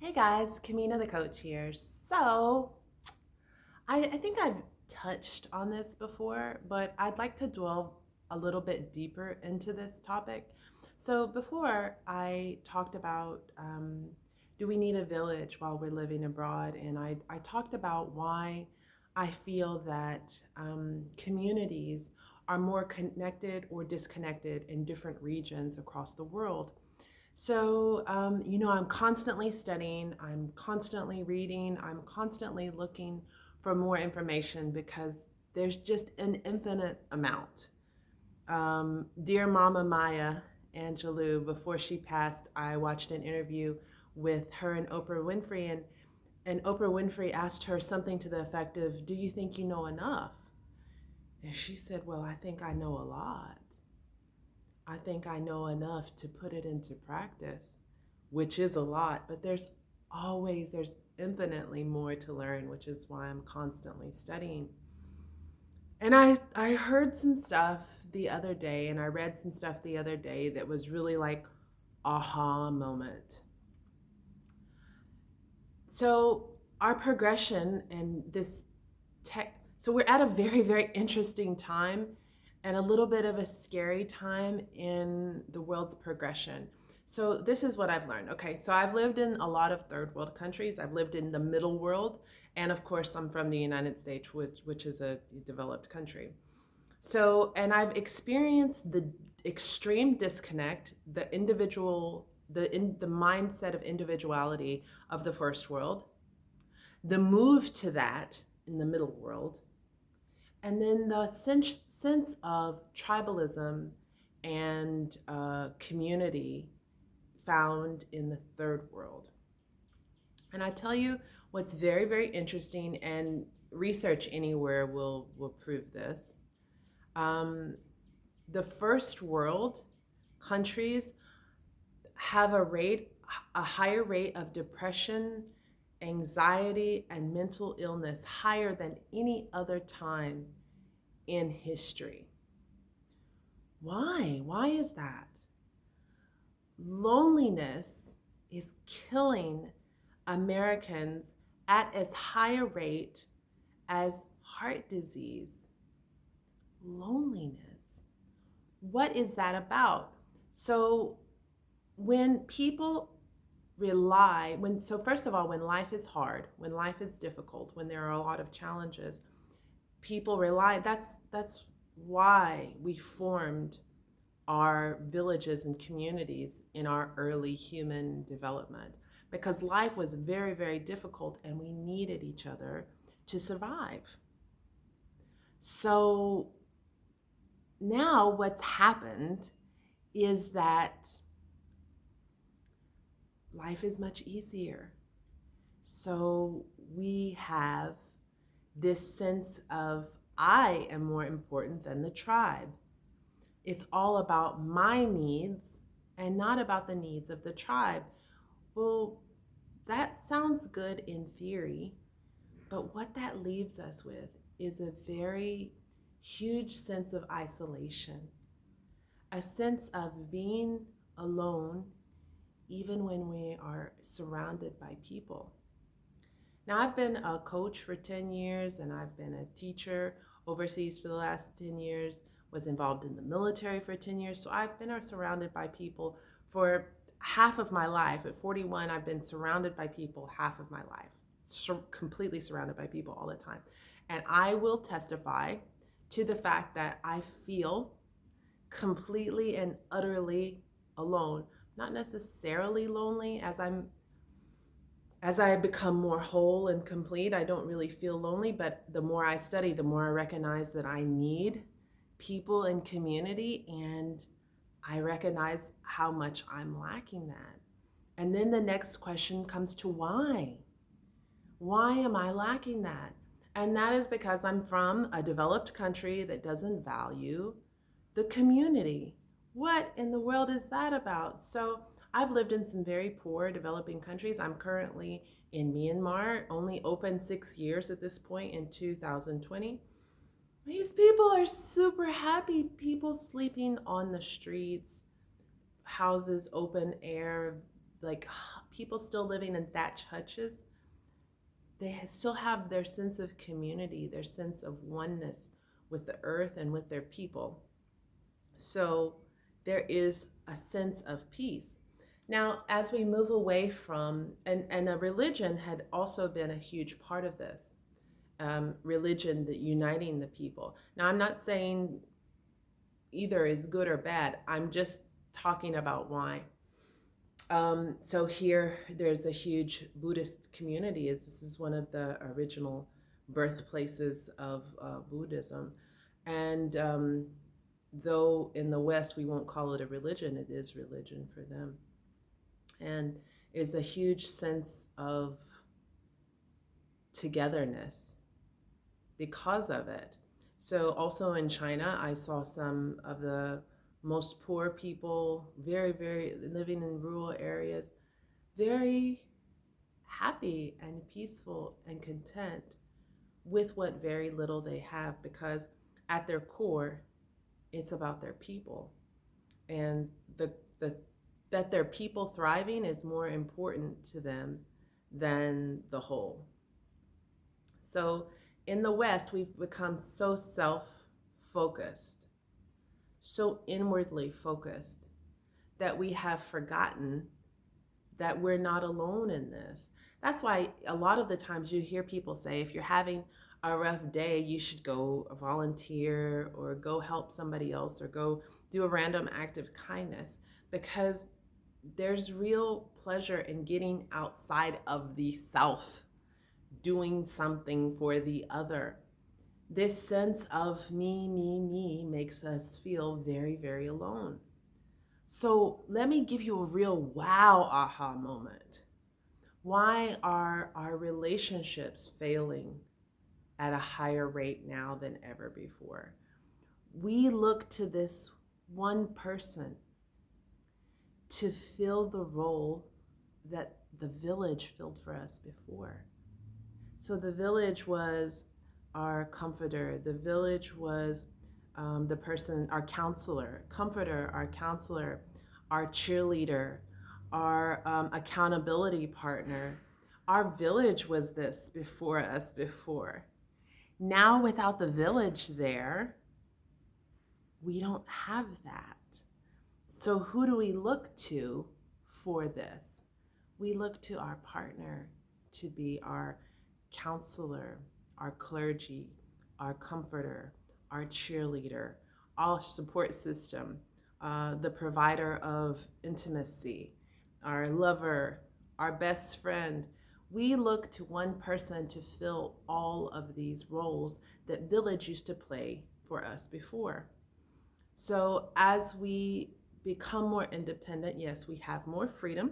Hey guys, Kamina the coach here. So I think I've touched on this before, but I'd like to dwell a little bit deeper into this topic. So before I talked about do we need a village while we're living abroad? And I talked about why I feel that communities are more connected or disconnected in different regions across the world. So, I'm constantly studying, I'm constantly reading, I'm constantly looking for more information because there's just an infinite amount. Dear Mama Maya Angelou, before she passed, I watched an interview with her and Oprah Winfrey, and Oprah Winfrey asked her something to the effect of, "Do you think you know enough?" And she said, "Well, I think I know a lot. I think I know enough to put it into practice," which is a lot, but there's infinitely more to learn, which is why I'm constantly studying. And I heard some stuff the other day and I read some stuff the other day that was really like aha moment. So our progression and this tech so we're at a very, very interesting time and a little bit of a scary time in the world's progression. So this is what I've learned. Okay, so I've lived in a lot of third world countries. I've lived in the middle world, and of course I'm from the United States, which is a developed country. So, and I've experienced the extreme disconnect, the mindset of individuality of the first world, the move to that in the middle world, and then the sense of tribalism and community found in the third world. And I tell you what's very, very interesting, and research anywhere will prove this. Um, the first world countries have a higher rate of depression, anxiety, and mental illness higher than any other time in history. Why? Why is that? Loneliness is killing Americans at as high a rate as heart disease. Loneliness. What is that about? So when people first of all, when life is hard, when life is difficult, when there are a lot of challenges, people rely, that's why we formed our villages and communities in our early human development, because life was very, very difficult and we needed each other to survive. So now what's happened is that life is much easier. So we have this sense of I am more important than the tribe. It's all about my needs and not about the needs of the tribe. Well, that sounds good in theory, but what that leaves us with is a very huge sense of isolation, a sense of being alone even when we are surrounded by people. Now, I've been a coach for 10 years and I've been a teacher overseas for the last 10 years, was involved in the military for 10 years. So I've been surrounded by people for half of my life. At 41, I've been surrounded by people half of my life, completely surrounded by people all the time. And I will testify to the fact that I feel completely and utterly alone. Not necessarily lonely, as I become more whole and complete, I don't really feel lonely, but the more I study, the more I recognize that I need people and community, and I recognize how much I'm lacking that. And then the next question comes to why? Why am I lacking that? And that is because I'm from a developed country that doesn't value the community. What in the world is that about? So I've lived in some very poor developing countries. I'm currently in Myanmar, only open 6 years at this point in 2020. These people are super happy. People sleeping on the streets, houses open air, like people still living in thatch hutches, still have their sense of community, their sense of oneness with the earth and with their people. So there is a sense of peace. Now, as we move away from, and a religion had also been a huge part of this, religion that uniting the people. Now, I'm not saying either is good or bad. I'm just talking about why. So here, there's a huge Buddhist community. This is one of the original birthplaces of Buddhism. And though in the West we won't call it a religion, it is religion for them. And is a huge sense of togetherness because of it. So also in China, I saw some of the most poor people, very, very living in rural areas, very happy and peaceful and content with what very little they have, because at their core, it's about their people. And that their people thriving is more important to them than the whole. So in the West, we've become so self-focused, so inwardly focused, that we have forgotten that we're not alone in this. That's why a lot of the times you hear people say, if you're having a rough day, you should go volunteer or go help somebody else or go do a random act of kindness, because there's real pleasure in getting outside of the self, doing something for the other. This sense of me makes us feel very, very alone. So let me give you a real wow aha moment. Why are our relationships failing at a higher rate now than ever before? We look to this one person to fill the role that the village filled for us before. So the village was our comforter. The village was the person, our counselor, comforter, our counselor, our cheerleader, our accountability partner. Our village was this before us before. Now, without the village there, we don't have that. So who do we look to for this? We look to our partner to be our counselor, our clergy, our comforter, our cheerleader, our support system, the provider of intimacy, our lover, our best friend. We look to one person to fill all of these roles that village used to play for us before. So as we become more independent, yes, we have more freedom.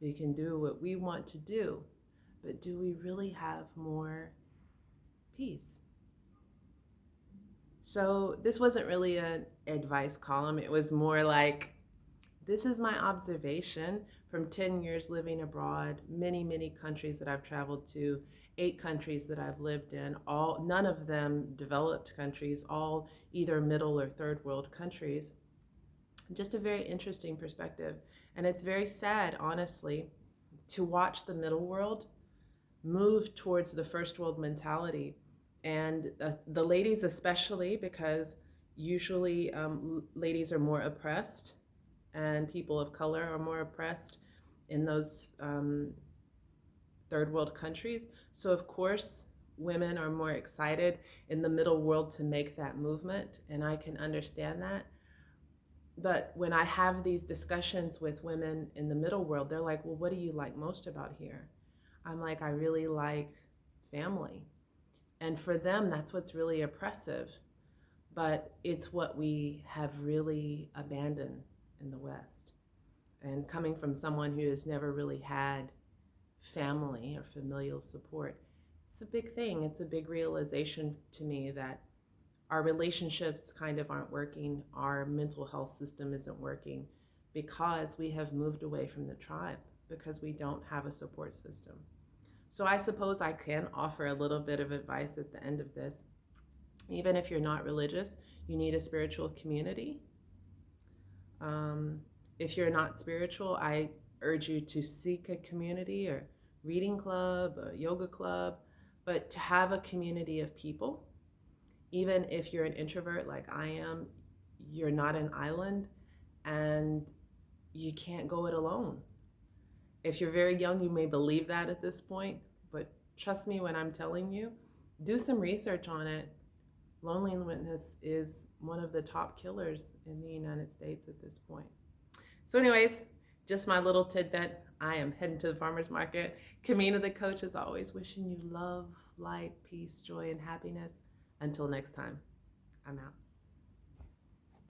We can do what we want to do, but do we really have more peace? So this wasn't really an advice column. It was more like, this is my observation from 10 years living abroad, many, many countries that I've traveled to, 8 countries that I've lived in, none of them developed countries, all either middle or third world countries. Just a very interesting perspective. And it's very sad, honestly, to watch the middle world move towards the first world mentality. And the ladies especially, because usually ladies are more oppressed and people of color are more oppressed in those third world countries. So of course, women are more excited in the middle world to make that movement, and I can understand that. But when I have these discussions with women in the middle world, they're like, well, what do you like most about here? I'm like, I really like family. And for them, that's what's really oppressive. But it's what we have really abandoned in the West. And coming from someone who has never really had family or familial support, it's a big thing. It's a big realization to me that our relationships kind of aren't working. Our mental health system isn't working because we have moved away from the tribe, because we don't have a support system. So I suppose I can offer a little bit of advice at the end of this. Even if you're not religious, you need a spiritual community. If you're not spiritual, I urge you to seek a community or reading club, a yoga club, but to have a community of people. Even if you're an introvert like I am, you're not an island and you can't go it alone. If you're very young, you may believe that at this point, but trust me when I'm telling you, do some research on it. Loneliness is one of the top killers in the United States at this point. So anyways, just my little tidbit. I am heading to the farmer's market. Kamina the coach is always wishing you love, light, peace, joy, and happiness. Until next time, I'm out.